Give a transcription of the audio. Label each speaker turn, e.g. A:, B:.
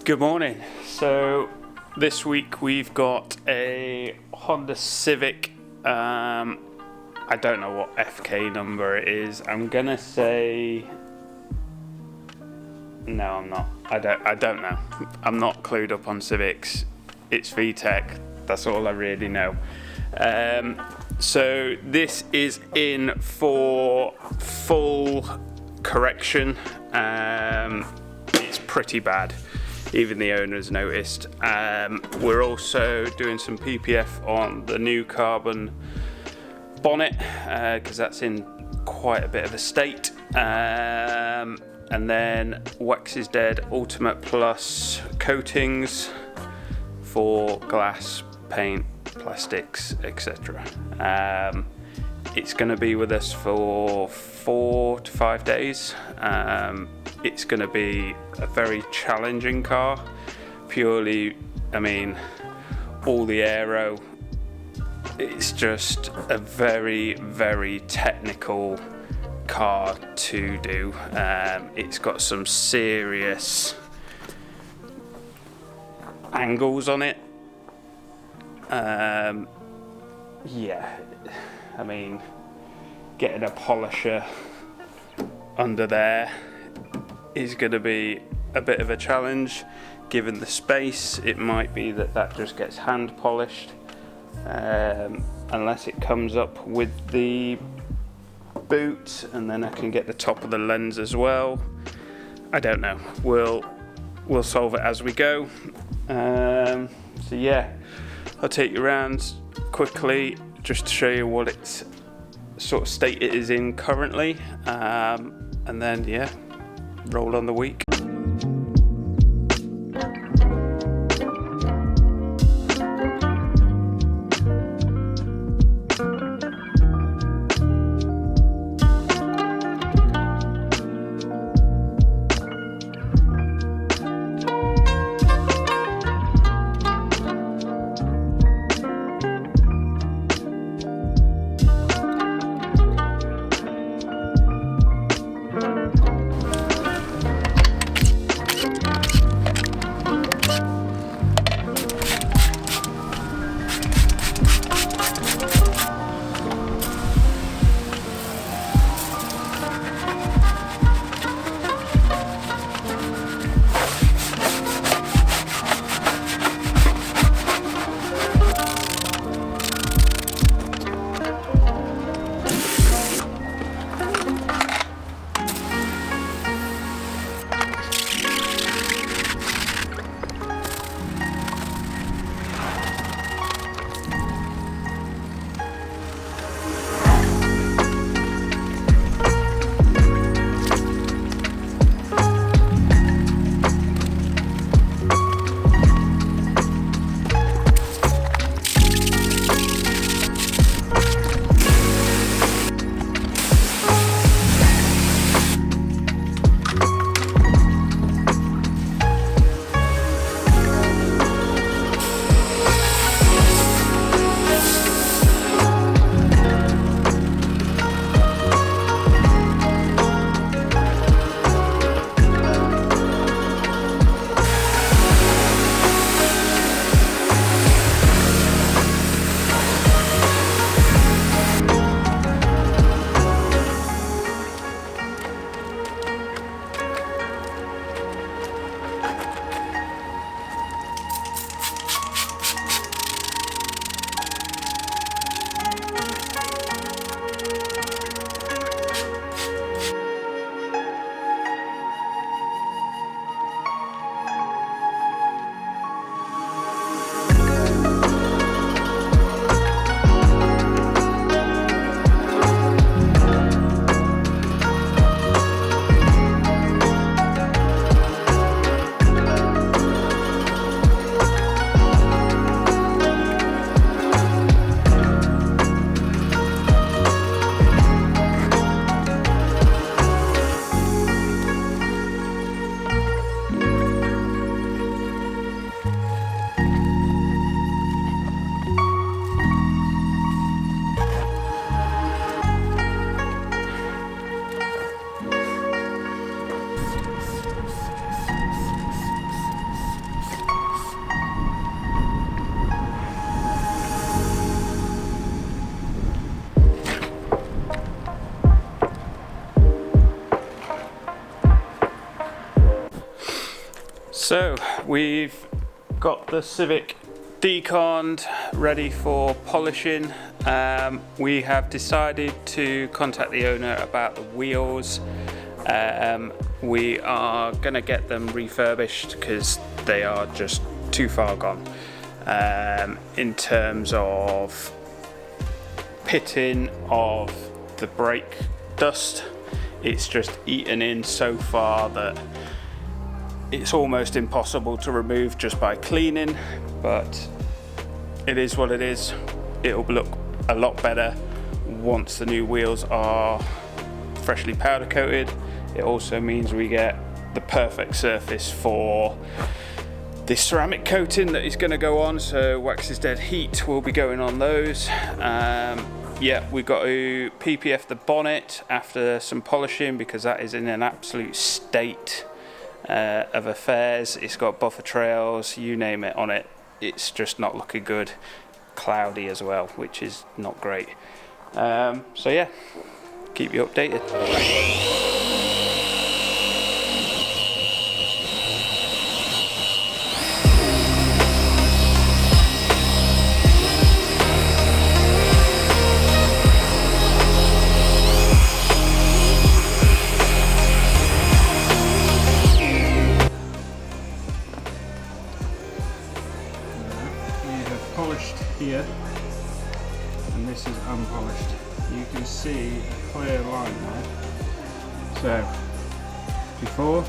A: Good morning. So this week we've got a Honda Civic. I don't know what FK number it is. I'm gonna say no. I'm not. I don't know. I'm not clued up on Civics. It's VTEC. That's all I really know. So this is in for full correction. It's pretty bad. Even the owner's noticed. We're also doing some PPF on the new carbon bonnet because that's in quite a bit of a state. And then Wax is Dead Ultimate Plus coatings for glass, paint, plastics, etc. It's going to be with us for 4 to 5 days. It's going to be a very challenging car. Purely, all the aero. It's just a very, very technical car to do. It's got some serious angles on it. Getting a polisher under there is going to be a bit of a challenge. Given the space, it might be that just gets hand polished, unless it comes up with the boot, and then I can get the top of the lens as well. I don't know. We'll solve it as we go. I'll take you around quickly just to show you what it's sort of state it is in currently, and then roll on the week. So we've got the Civic deconned, ready for polishing. We have decided to contact the owner about the wheels. We are going to get them refurbished because they are just too far gone. In terms of pitting of the brake dust, it's just eaten in so far that it's almost impossible to remove just by cleaning, but it is what it is. It'll look a lot better once the new wheels are freshly powder coated. It also means we get the perfect surface for this ceramic coating that is going to go on, so wax is dead heat will be going on those. Yeah, we've got to PPF the bonnet after some polishing because that is in an absolute state of affairs. It's got buffer trails, you name it on it. It's just not looking good. Cloudy as well, which is not great. So yeah, keep you updated. Polished here, and this is unpolished. You can see a clear line there. So before